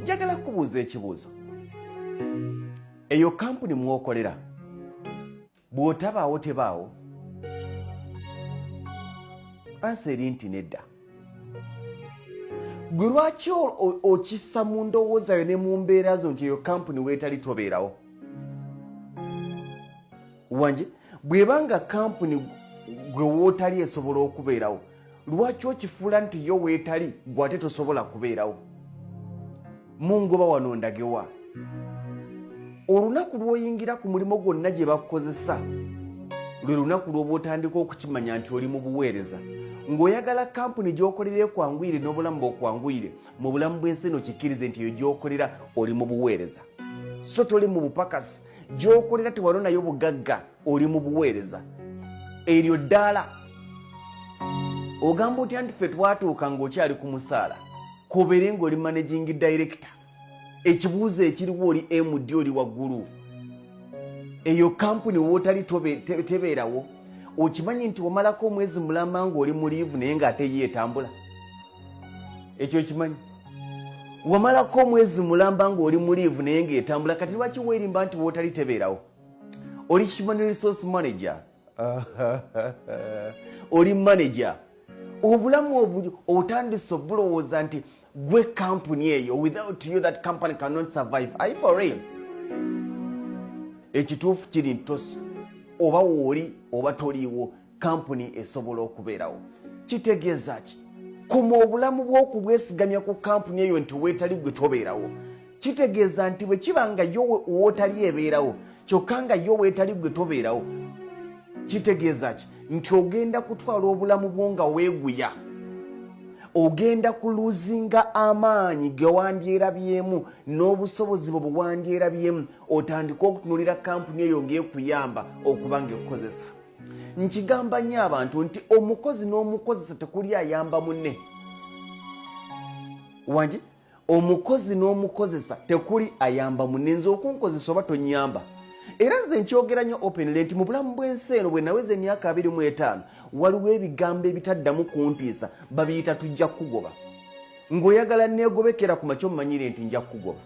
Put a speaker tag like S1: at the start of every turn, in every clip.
S1: njagala kubuuza ekibuuzo. Eyo kampuni mwokolera bw'otabaawo tebaawo? Anseri nti nedda. Gwe lwaki okissa mu ndowooza yo ne mu mbeera zo nti eyo kampuni weetali tobeerawo? Wanje bw'ebanga kampuni gwe wootali esobola okubeerawo, lwaki okifuula nti yo weetali gwe ate tosobola kubeerawo? Mungoba wano ndagewa. Olunaku lw'oyingira ku mulimu gwonna gye bakukozesa lwe lunaku lw'oba otandika okukimanya nti oli mu buweereza, ng'oyagala kampuni gy'okolera ekwanguyire n'obulamu bw'okwanguyire mu bulamu bw'ensi eno kikkirize nti eyo gy'okolera oli mu buweereza, so toli mu bupakasi. Gy'okolera tewano nayo bugagga, oli mu buweereza. Eryo ddaala. Ogamba otya nti ffe twatuuka ng'okyali ku musaala, kobeere ng'oli managing director, ekibuuzo ekiriwo oli MD oli waggulu. Eyo kampuni wootali tebeerawo, okimanyi nti wamalako omwezi mulamba ng'oli mu liivu naye ng'ate ye etambula? Ekyo okimanyi? Wamalako omwezi mulamba ng'oli mu liivu naye ng'etambula, kati lwaki weerimba nti wootali tebeerawo? Oli human resource manager. Oli manager. Obulamu otandise obulowooza nti gwe kampuni eyo, without you that company cannot survive. Are you for real? Ekituufu kiri ntosi. Oba wooli oba toliiwo, kampuni esobola okubeerawo. Kitegeeza ki? Kuma obulamu bw'okubwesigamya ku kampuni eyo nti weetali gwe tobeerawo. Kitegeeza nti bwe kiba nga yo wootali ebeerawo, kyokka nga yo weetali gwe tobeerawo, kitegeeza ki? Nti ogenda kutwala obulamu bwo nga weeguya. Ogenda kuluzinga amaanyi ge wandyerabyemu n'obusobozi bwe bwandyerabyemu, otandika okutunulira kampuni eyo ng'ekuyamba okuba ng'ekukozesa. Nkigamba nnyo abantu nti omukozi n'omukozesa tekuli ayamba munne. Wanje omukozi n'omukozesa tekuli ayamba munne. Nze okunkozesa oba tonyamba. Era nze nkyogera nnyo openly nti mu bulamu bw'ensi eno bwe naweza emyaka 25 waliwo ebigambo ebitaddamu kuntiisa, babiyita tujja kugoba. Ng'oyagala neegobekera ku makyo mmanyire nti nja kugoba.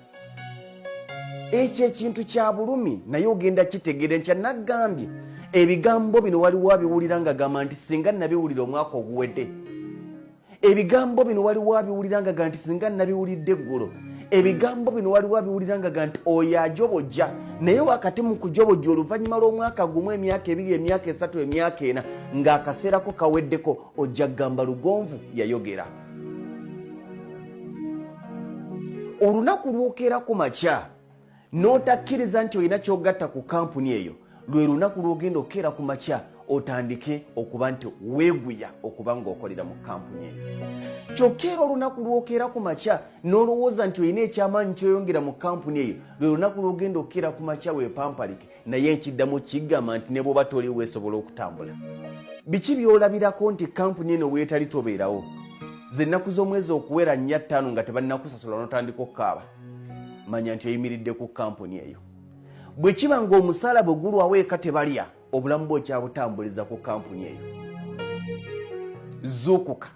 S1: Ekyo ekintu kya bulumi naye ogenda kitegeera nti nagambye ebigambo bino waliwo abiwulira nga gamba nti singa nabiwulira omwaka oguwedde. Ebigambo bino waliwo abiwulira nga gamba nti singa nabiwulidde eggulo. Ebigambo bino waliwo abiwulira nga gamba nti oyo ajobojja, naye wakati mu kujobojja oluvannyuma lw'omwaka gumu, emyaka 2, emyaka 3, emyaka 4 ng'akaseerako kaweddeko, ojja kugamba Lugonvu yayogera. Olunaku lw'okeera ku makya n'otakkiriza nti olina ky'ogatta ku kampuni eyo, lwe lunaku lw'ogenda okeera ku makya otandike okuba nti weeguya okuba ng'okolera mu kampuni eyo. Kyokka era olunaku lw'okeera ku makya n'olowooza nti olina ekyamaanyi ky'oyongera mu kampuni eyo, lwe lunaku lw'ogenda okeera ku makya weepampalike, naye ekiddamu kigamba nti ne bw'oba toli weesobola okutambula. Biki by'olabirako nti kampuni eno weetali tobeerawo? Ze nnaku z'omwezi okuwera 4-5 nga tebannakusasula n'otandika okukaaba, manya nti oyimiridde ku kampuni eyo. Bwe kiba ng'omusaala bwe gulwawo eka tebalya, obulamu bwo kyabutambuliza ku kampuni eyo. Zuukuka.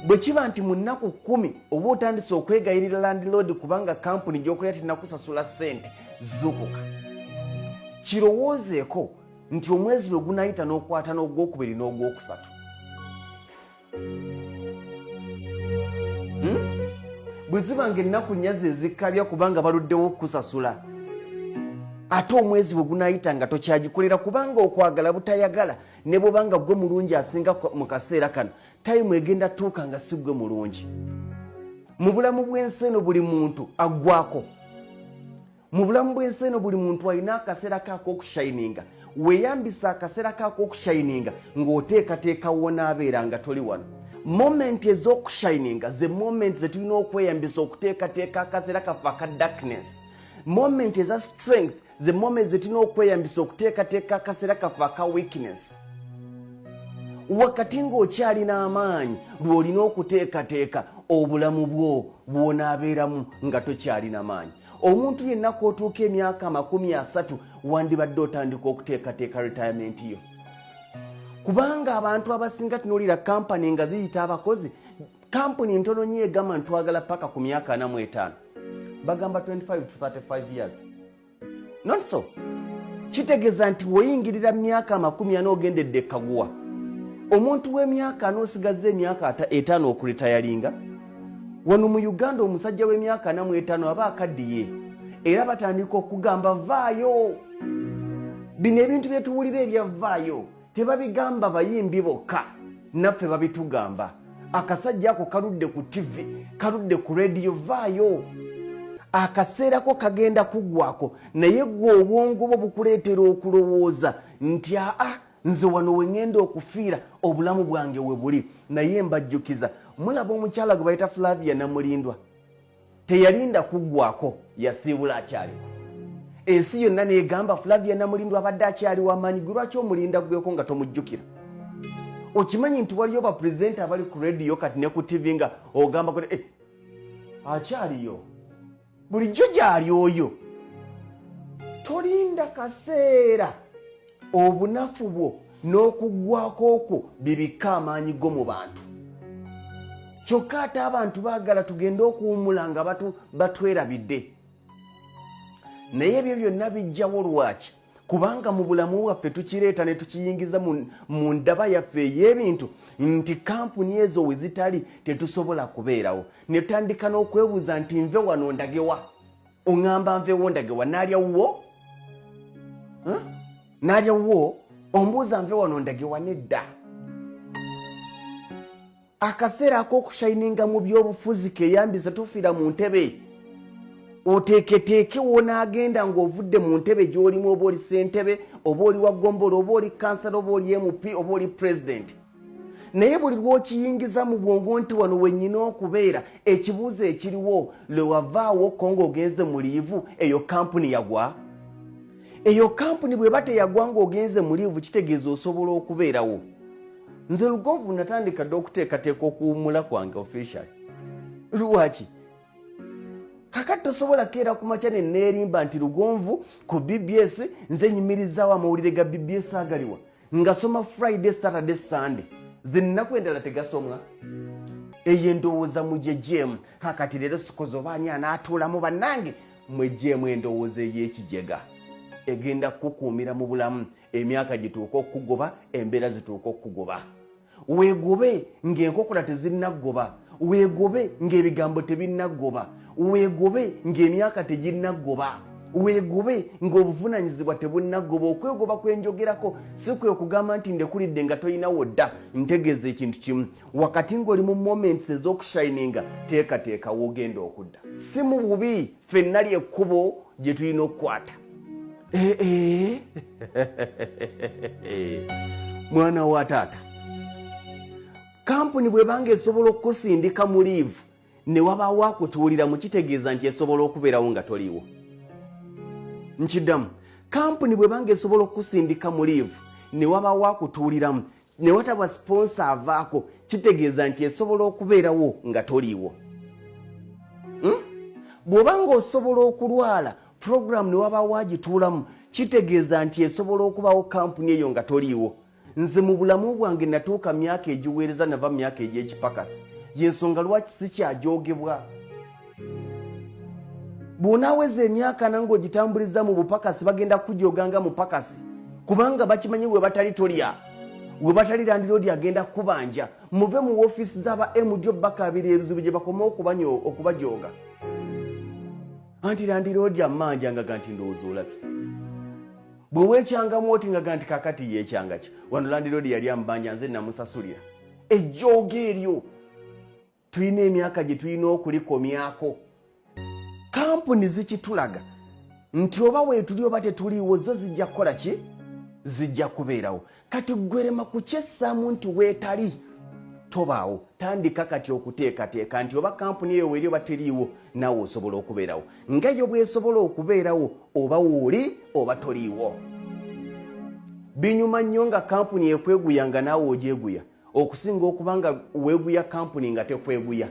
S1: Bwe kiba nti mu nnaku 10 oba otandise okwegayirira landlord kubanga kampuni gy'okolera tennakusasula ssente, zuukuka. Kirowoozeeko nti omwezi bwe gunayita n'okwata n'ogwokubiri n'ogwokusatu. Bwe ziba ng'ennaku nyazi ezikabya kubanga baluddewo okukusasula, ate omwezi bwe gunayita nga tokyagikolera kubanga okwagala butayagala, ne bw'obanga gwe mulungi asinga mu kaseera kano, tayimu egenda tuuka nga si gwe mulungi. Mu bulamu bw'ensi eno buli muntu aggwako. Mu bulamu bw'ensi eno buli muntu alina akaseera kaako okushayininga. Weeyambisa akaseera kaako okushayininga ng'oteekateekawo n'abeera nga toli wano. Moment ez'okushayininga ze moment ze tulina okweyambisa okuteekateeka akaseera kaffe aka darkness. Moment eza strength ze moment ze tulina okweyambisa okuteekateeka akaseera kaffe aka weakness. Wakati ng'okyalina amaanyi lw'olina okuteekateeka obulamu bwo bw'onaabeeramu nga tokyalina maanyi. Omuntu yenna k'otuuka emyaka 30 wandibadde otandika okuteekateeka retirement yo. Kubanga abantu abasinga tunuulira kampani nga ziyita abakozi, kampuni ntono nnyo egamba ntwagala paka ku myaka 45 bagamba 25 to 35 years. Not so. Kitegeeza nti woyingirira myaka 40 ogendedde kaguwa. Omuntu w'emyaka n'osigaze emyaka 5 okulitayalinga. Wano mu Uganda omusajja w'emyaka 45 aba akaddiye. Era batandika okugamba vaayo. Bino ebintu bye tuwulira ebyavaayo tebabigamba bayimbi bokka, naffe babitugamba. Akasajja ako kaludde ku TV, kaludde ku radio, vaayo. Akaseera ko kagenda kuggwako, naye gwe obwongo bwo bukuleetera okulowooza nti nze wano we ngenda okufiira obulamu bwange we buli. Naye mbajjukiza, mulaba omukyala gwe bayita Flavia Namulindwa teyalinda kuggwako, yasiibula akyaliwo. Ensi yonna neegamba Flavia Namulindwa abadde akyaliwo amaanyi, gwe lwaki omulinda gweko nga tomujjukira? Okimanyi nti waliyo bapulezidenti abali ku radio kati ne ku TV nga ogamba ko akyaliyo bulijjo gyali oyo. Tolinda kaseera, obunafu bwo n'okuggwako okwo bibika amaanyi go mu bantu. Kyokka ate abantu baagala tugende okuwumula nga batwerabidde. Naye ebyo byonna bijjawo lwaki? Kubanga mu bulamu waffe tukireeta ne tukiyingiza mu ndaba yaffe ey'ebintu nti kampuni ezo we zitali tetusobola kubeerawo. Ne tutandika n'okwebuuza nti nve wano ndagewa. Oŋŋamba nvewo ndagewa, naalya wuwo? Naalya wuwo? Ombuuza nve wano ndagewa, nedda. Akaseera ak'okushayininga mu by'obufuzi keeyambisa tufiira mu ntebe. Oteeketeeke w'onaagenda ng'ovudde mu ntebe gy'olimu, oba oli ssentebe, oba oli waggombolo, oba oli kansala, oba oli MP, oba oli pulezidenti. Naye buli lw'okiyingiza mu bwongo nti wano wennyina okubeera, ekibuuzo ekiriwo lwe wavaawo ko ng'ogenze mu liivu, eyo kampuni yagwa? Eyo kampuni bw'eba teyagwa ng'ogenze mu liivu kitegeeza osobola okubeerawo. Nze Lugonvu natandika dde okuteekateeka okuwummula kwange official. Lwaki? Kakati tosobola keera ku makya ne neerimba nti Lugonvu ku BBS nze nyimirizaawo amawulire ga BBS agaliwa. Ngasoma Friday, Saturday, Sunday. Ze nnaku endala tegasomwa. Eyo endowooza mu gye jemu. Kakati leero sikozo baani anaatuulamu bannange mwe jemu endowooza ey'ekijega. Egenda kukuumira mu bulamu, emyaka gituuka okugoba, embeera zituuka okugoba. Weegobe ng'enkokola tezinnagoba. Weegobe ng'ebigambo tebinnagoba. Weegobe ng'emyaka teginnagoba. Weegobe ng'obuvunaanyizibwa tebunnagoba. Okwegoba kwenjogerako si kwe kugamba nti ndekulidde nga toyinawo dda. Ntegeeza ekintu kimu, wakati ng'oli mu moments ez'okushayininga teekateeka w'ogenda okudda. Si mu bubi, ffenna ly'ekkubo gye tulina okukwata. Mwana wa taata, kampuni bw'ebanga esobola okukusindika mu liivu ne wabaawo akutuulira mu kitegeeza nti esobola okubeerawo nga toliiwo. Nkiddamu, kampuni bw'ebanga esobola okukusindika mu liivu ne wabaawo akutuuliramu ne wataba sponsor avaako kitegeeza nti esobola okubeerawo nga toliiwo. Bw'obanga osobola okulwala program ne wabaawo agituulamu kitegeeza nti esobola okubaawo kampuni eyo nga toliiwo. Nze mu bulamu bwange natuuka myaka egiweereza nava myaka egy'ekipakasi. Y'ensonga lwaki sikyajoogebwa. Bw'onaaweza emyaka nange ogitambuliza mu bupakasi bagenda kujooganga mu pakasi. Kubanga bakimanyi we batali tolya. We batali landiroodi agenda kubanja. Muve mu woofiisi z'aba MD bakaabira ebizibu gye bakoma okubajooga. Anti landiroodi ammanja nga nti ndowooza olabye. Bwe weekyangamu oti nga nti kakati yeekyanga ki. Wano landiroodi yali ambanja nze namusasulira. Ejjooga eryo tulina emyaka gye tulina okulikomyako. Kampuni zikitulaga nti oba weetuli oba tetuliiwo zo zijja kukola ki? Zijja kubeerawo. Kati gwerema kukyessaamu nti weetali tobaawo. Tandika kati okuteekateeka nti oba kampuni eyo weeri oba teriiwo naawe osobola okubeerawo. Nga yo bw'esobola okubeerawo oba wooli oba toliiwo. Binyuma nnyo nga kampuni ekweguya nga naawe ogyeguya okusinga okuba nga weeguya kampuni nga tekweguya.